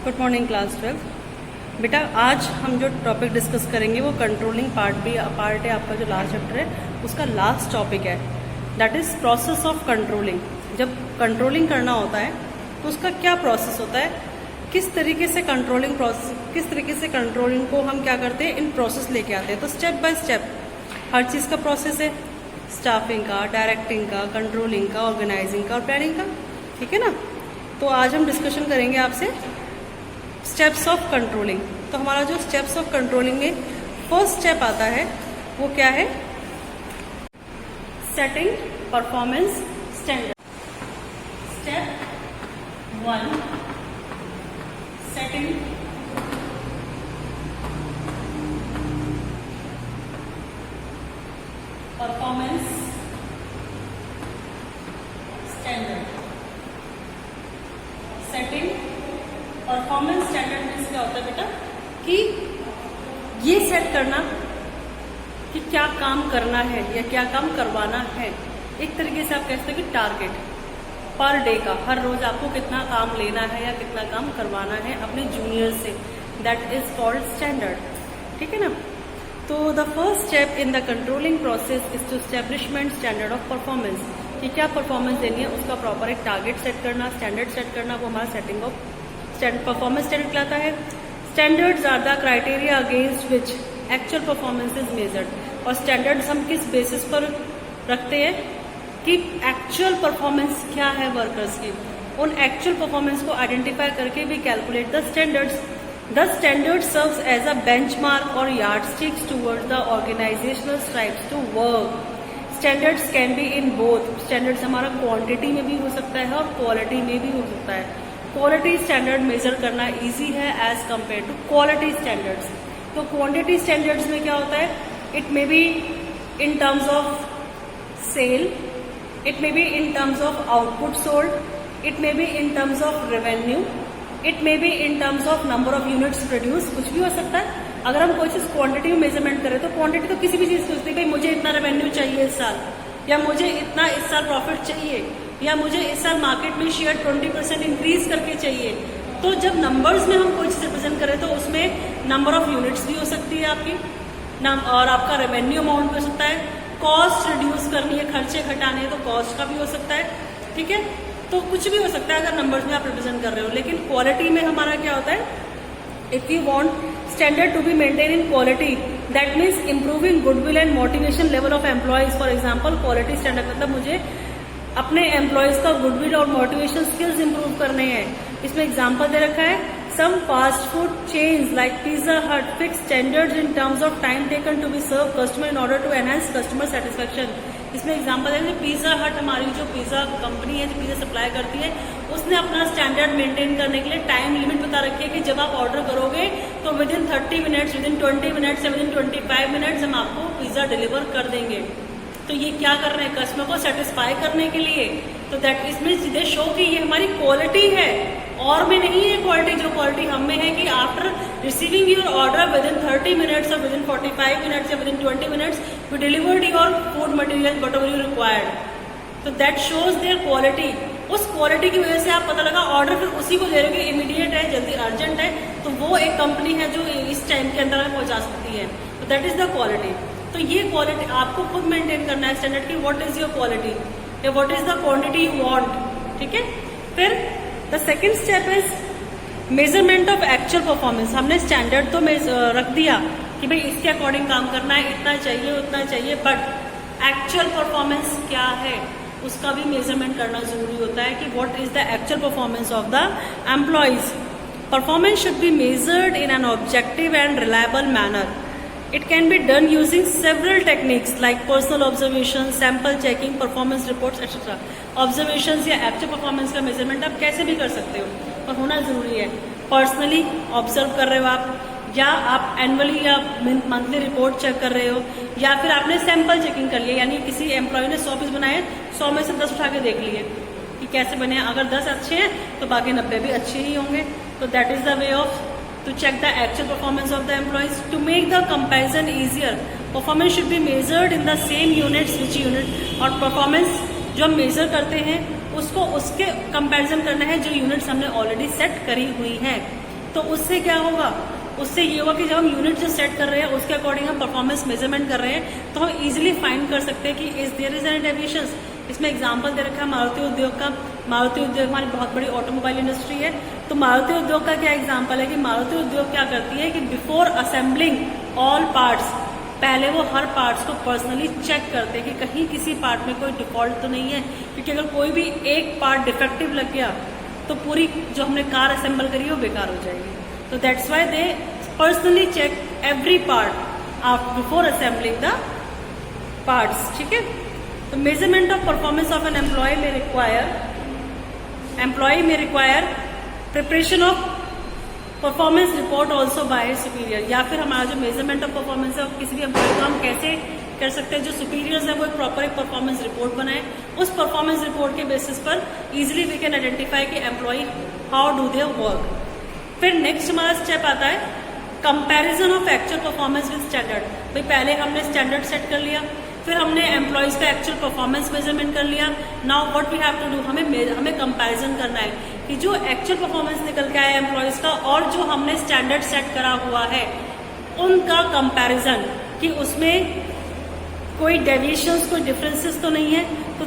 Good morning class 12। बेटा आज हम जो टॉपिक डिस्कस करेंगे वो कंट्रोलिंग पार्ट है। आपका जो लास्ट चैप्टर है उसका लास्ट टॉपिक है, that is process of controlling. जब कंट्रोलिंग करना होता है तो उसका क्या प्रोसेस होता है, किस तरीके से कंट्रोलिंग को हम क्या करते हैं, इन प्रोसेस लेके आते हैं। तो स्टेप बाय स्टेप हर चीज़ का प्रोसेस है, स्टाफिंग का, डायरेक्टिंग का, कंट्रोलिंग का, ऑर्गेनाइजिंग का और प्लानिंग का। ठीक है ना। तो आज हम डिस्कशन करेंगे आपसे स्टेप्स ऑफ कंट्रोलिंग। तो हमारा जो स्टेप्स ऑफ कंट्रोलिंग में फर्स्ट स्टेप आता है वो क्या है, setting performance standard. Step 1, setting performance standard. Setting performance standard means क्या होता है बेटा, कि ये सेट करना कि क्या काम करना है या क्या काम करवाना है। एक तरीके से आप कह सकते हैं कि टारगेट पर डे का, हर रोज आपको कितना काम लेना है या कितना काम करवाना है अपने जूनियर से, दैट इज कॉल्ड स्टैंडर्ड। ठीक है ना। तो the first step in the controlling process is to establishment standard of performance, कि क्या परफॉर्मेंस देनी है उसका प्रॉपर एक टारगेट सेट करना, स्टैंडर्ड सेट करना, वो हमारा सेटिंग ऑफ परफॉर्मेंस स्टैंडर्ड कहलाता है। Standards are the criteria against which actual performance is measured. और स्टैंडर्ड्स हम किस बेसिस पर रखते हैं कि एक्चुअल परफॉर्मेंस क्या है वर्कर्स की, उन एक्चुअल परफॉर्मेंस को आइडेंटिफाई करके भी calculate the standards. The standard serves as a benchmark और yardsticks towards the organisational stripes to work. Standards can be in both, standards हमारा क्वांटिटी में भी हो सकता है और क्वालिटी में भी हो सकता है। क्वालिटी स्टैंडर्ड मेजर करना इजी है as compare to quality standards. तो क्वांटिटी स्टैंडर्ड्स में क्या होता है, it may be in terms of sale, it may be in terms of output sold, it may be in terms of revenue, it may be in terms of number of units produce, कुछ भी हो सकता है। अगर हम कोई चीज quantity में मेजरमेंट करें तो क्वांटिटी तो किसी भी चीज की होती है, भाई मुझे इतना रेवेन्यू चाहिए इस साल, या मुझे इतना इस साल प्रॉफिट चाहिए, या मुझे इस साल मार्केट में शेयर 20% इंक्रीज करके चाहिए। तो जब नंबर्स में हम कोई चीज रिप्रेजेंट करें तो उसमें नंबर ऑफ यूनिट्स भी हो सकती है आपकी, और आपका रेवेन्यू अमाउंट भी हो सकता है, कॉस्ट रिड्यूस करनी है, खर्चे घटाने हैं तो कॉस्ट का भी हो सकता है। ठीक है। तो कुछ भी हो सकता है अगर नंबर्स में आप रिप्रेजेंट कर रहे हो। लेकिन क्वालिटी में हमारा क्या होता है, if you want standard to be maintain in quality, that means improving goodwill and motivation level of employees. For example quality standard मतलब मुझे अपने एम्प्लॉयज का गुडविल और मोटिवेशन स्किल्स इंप्रूव करने हैं। इसमें एग्जाम्पल दे रखा है, some fast food chains like Pizza Hut fix standards in terms of time taken to be served customer in order to enhance customer satisfaction। इसमें एग्जाम्पल है कि पिज्जा हट हमारी जो पिज्जा कंपनी है जो पिज्जा सप्लाई करती है, उसने अपना स्टैंडर्ड मेंटेन करने के लिए टाइम लिमिट बता रखी है कि जब आप ऑर्डर करोगे तो with in 30 minutes, with in 20 minutes या विद इन 25 मिनट्स हम आपको पिज्जा डिलीवर कर देंगे। तो ये क्या कर रहे हैं, कस्टमर को सेटिस्फाई करने के लिए। तो दैट इसमें सीधे शो कि ये हमारी क्वालिटी है, और में नहीं है क्वालिटी। जो क्वालिटी हम में है कि after receiving your order within 30 minutes और विद इन 45 मिनट्स या within 20 minutes we delivered your food material whatever you required. तो दैट शोज देयर क्वालिटी। उस क्वालिटी की वजह से आप पता लगा ऑर्डर फिर उसी को दे रहे हो, इमीडिएट है, जल्दी अर्जेंट है, तो वो एक कंपनी है जो इस टाइम के अंदर पहुंचा सकती है। तो दैट इज द क्वालिटी। तो ये क्वालिटी आपको खुद मेंटेन करना है स्टैंडर्ड की, व्हाट इज योर क्वालिटी या what is the quantity you want. ठीक है। फिर the second step is measurement of actual performance. हमने स्टैंडर्ड तो रख दिया कि भाई इसके अकॉर्डिंग काम करना है, इतना चाहिए उतना चाहिए, बट एक्चुअल परफॉर्मेंस क्या है उसका भी मेजरमेंट करना जरूरी होता है कि what is the actual performance of the employees. Performance should be measured in an objective and reliable manner. It can be done using several techniques like personal observation, sample checking, performance reports, etc. Observations या actual performance का measurement आप कैसे भी कर सकते हो, पर होना जरूरी है। Personally observe कर रहे हो आप, या आप एनुअली या मंथली रिपोर्ट चेक कर रहे हो, या फिर आपने सैंपल चेकिंग कर लिया, यानी किसी एम्प्लॉय ने 100 पीस बनाए, 100 में से 10 उठा के देख लिए कि कैसे बने। अगर 10 अच्छे हैं तो बाकी 90 भी अच्छे ही होंगे। तो that is the way of to check the actual performance of the employees. To make the comparison easier, performance should be measured in the same units, which unit, और performance जो हम measure करते हैं उसको उसके कंपैरिजन करना है जो यूनिट्स हमने ऑलरेडी सेट करी हुई है। तो उससे क्या होगा, उससे ये होगा कि जब हम यूनिट जो सेट कर रहे हैं उसके अकॉर्डिंग हम परफॉर्मेंस मेजरमेंट कर रहे हैं तो हम इजीली फाइंड कर सकते हैं कि is there is any deviations. इसमें एग्जांपल दे रखा है मारुति उद्योग का। मारुति उद्योग हमारी बहुत बड़ी ऑटोमोबाइल इंडस्ट्री है, तो मारुति उद्योग का क्या एग्जांपल है कि मारुति उद्योग क्या करती है कि बिफोर असेंबलिंग ऑल पार्ट्स, पहले वो हर पार्ट्स को पर्सनली चेक करते हैं कि कहीं किसी पार्ट में कोई डिफॉल्ट तो नहीं है, क्योंकि अगर कोई भी एक पार्ट डिफेक्टिव लग गया तो पूरी जो हमने कार असेंबल करी है वो बेकार हो जाएगी। तो that's why they personally check every part before assembling the parts. ठीक है, तो measurement of performance of an employ में require preparation of performance report also by superior, या फिर हमारा जो मेजरमेंट ऑफ परफॉर्मेंस है किसी भी एम्प्लॉय को हम कैसे कर सकते हैं, जो सुपीरियर्स है वो एक प्रॉपर एक परफॉर्मेंस रिपोर्ट बनाए, उस परफॉर्मेंस रिपोर्ट के बेसिस पर इजिली वी कैन आइडेंटिफाई कि employ how do their work. फिर नेक्स्ट हमारा स्टेप आता है comparison of actual performance with standard. भाई पहले हमने स्टैंडर्ड सेट कर लिया, फिर हमने एम्प्लॉयज का एक्चुअल परफॉर्मेंस मेजरमेंट कर लिया। Now what we have to do, हमें कंपैरिजन करना है कि जो एक्चुअल परफॉर्मेंस निकल के आया एम्प्लॉयज का और जो हमने स्टैंडर्ड सेट करा हुआ है उनका कंपैरिजन, कि उसमें कोई डेविएशंस, कोई डिफरेंसेस तो नहीं है। तो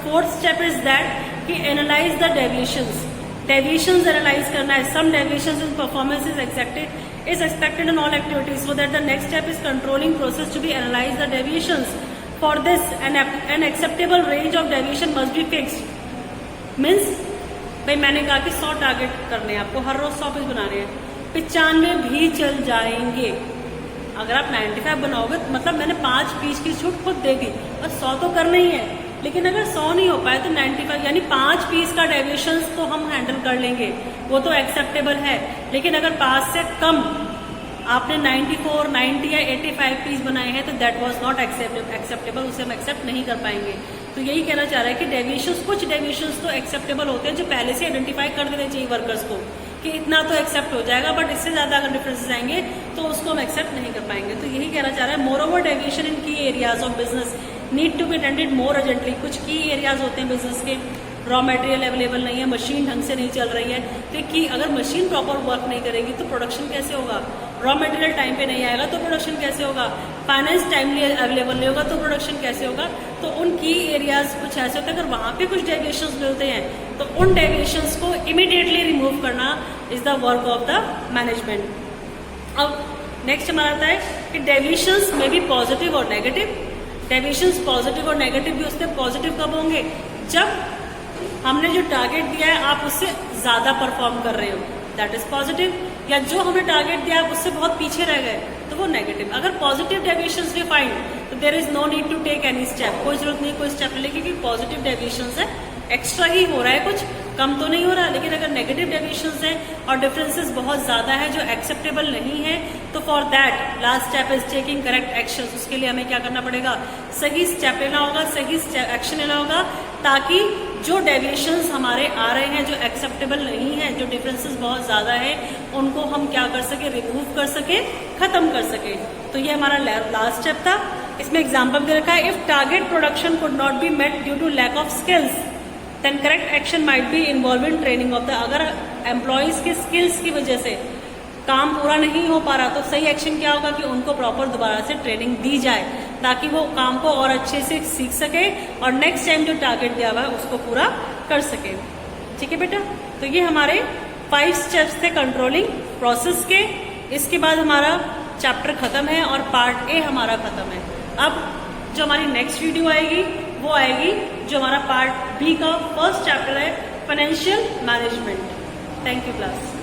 फोर्थ स्टेप इज दैट कि एनालाइज द डेविएशंस एनालाइज करना है। Some deviations in performance is expected in all activities, so that the next step is controlling process to be analyze the deviations. For this, an acceptable range of deviation must be fixed. Means, भाई मैंने कहा कि 100 target करने हैं आपको, हर रोज 100 piece बनाने हैं, 95 भी चल जाएंगे। अगर आप 95 बनाओगे तो मतलब मैंने 5 पीस की छूट खुद दे दी, और 100 तो करना ही है। लेकिन अगर 100 नहीं हो पाए तो 95 यानी 5 पीस का डेविएशंस तो हम हैंडल कर लेंगे, वो तो एक्सेप्टेबल है। लेकिन अगर 5 से कम आपने 94, 90 या 85 पीस बनाए हैं तो दैट वाज नॉट एक्सेप्टेबल, उसे हम एक्सेप्ट नहीं कर पाएंगे। तो यही कहना चाह रहा है कि डेविएशंस, कुछ डेविएशंस तो एक्सेप्टेबल होते हैं जो पहले से आइडेंटिफाई कर देने चाहिए वर्कर्स को कि इतना तो एक्सेप्ट हो जाएगा, बट इससे ज्यादा अगर डिफरेंसेस आएंगे तो उसको हम एक्सेप्ट नहीं कर पाएंगे। तो यही कहना चाह रहा है more over deviation in key areas of business need to be attended more urgently. कुछ की एरियाज होते हैं बिजनेस के, रॉ मटेरियल अवेलेबल नहीं है, मशीन ढंग से नहीं चल रही है, तो कि अगर मशीन प्रॉपर वर्क नहीं करेगी तो प्रोडक्शन कैसे होगा, रॉ मटेरियल टाइम पे नहीं आएगा तो प्रोडक्शन कैसे होगा, फाइनेंस टाइमली अवेलेबल नहीं होगा तो प्रोडक्शन कैसे होगा। तो उन की एरियाज कुछ ऐसे होते हैं, अगर वहां पे कुछ डेविएशंस मिलते हैं तो उन डेविएशंस को इमीडिएटली रिमूव करना is the work of the management. अब नेक्स्ट हमारा आता है कि डेविएशंस में भी पॉजिटिव और नेगेटिव। डेविएशंस पॉजिटिव और नेगेटिव भी उससे पॉजिटिव कब होंगे, जब हमने जो टारगेट दिया है आप उससे ज्यादा परफॉर्म कर रहे हो, दैट इज पॉजिटिव। या जो हमने टारगेट दिया आप उससे बहुत पीछे रह गए तो वो नेगेटिव। अगर पॉजिटिव डेविएशंस वी फाइंड तो there is no need to take any step, कोई जरूरत नहीं कोई स्टेप लेने की, क्योंकि पॉजिटिव डेविएशंस है, एक्स्ट्रा ही हो रहा है, कुछ कम तो नहीं हो रहा। लेकिन अगर नेगेटिव डेविएशंस है और डिफरेंसेस बहुत ज्यादा है जो एक्सेप्टेबल नहीं है, तो for that last step is taking correct actions. उसके लिए हमें क्या करना पड़ेगा, सही स्टेप लेना होगा, सही एक्शन लेना होगा, ताकि जो डेविएशंस हमारे आ रहे हैं, जो एक्सेप्टेबल नहीं है, जो डिफरेंसेस बहुत ज्यादा है, उनको हम क्या कर सके, रिमूव कर सके, खत्म कर सके। तो ये हमारा लास्ट स्टेप था। इसमें एग्जाम्पल दे रखा है, if target production could not be met due to lack of skills then correct action might be involve in training of the. अगर एम्प्लॉयज के स्किल्स की वजह से काम पूरा नहीं हो पा रहा तो सही एक्शन क्या होगा कि उनको प्रॉपर दोबारा से ट्रेनिंग दी जाए, ताकि वो काम को और अच्छे से सीख सके और नेक्स्ट टाइम जो टारगेट दिया हुआ है उसको पूरा कर सके। ठीक है बेटा, तो ये हमारे 5 स्टेप्स थे कंट्रोलिंग प्रोसेस के। इसके बाद हमारा चैप्टर खत्म है और पार्ट ए हमारा खत्म है। अब जो हमारी नेक्स्ट वीडियो आएगी वो आएगी जो हमारा पार्ट बी का फर्स्ट चैप्टर है, financial management. Thank you class.